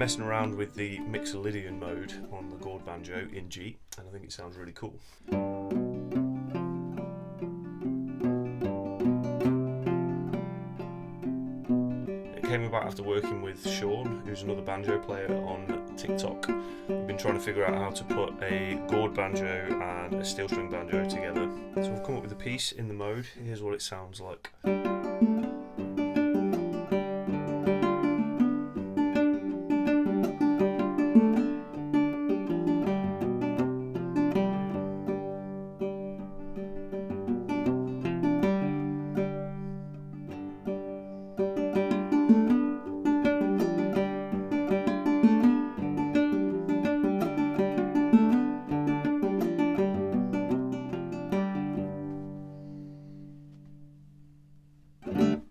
messing around with the Mixolydian mode on the gourd banjo in G, and I think it sounds really cool. It came about after working with Sean, who's another banjo player, on TikTok. We've been trying to figure out how to put a gourd banjo and a steel string banjo together. So I've come up with a piece in the mode. Here's what it sounds like.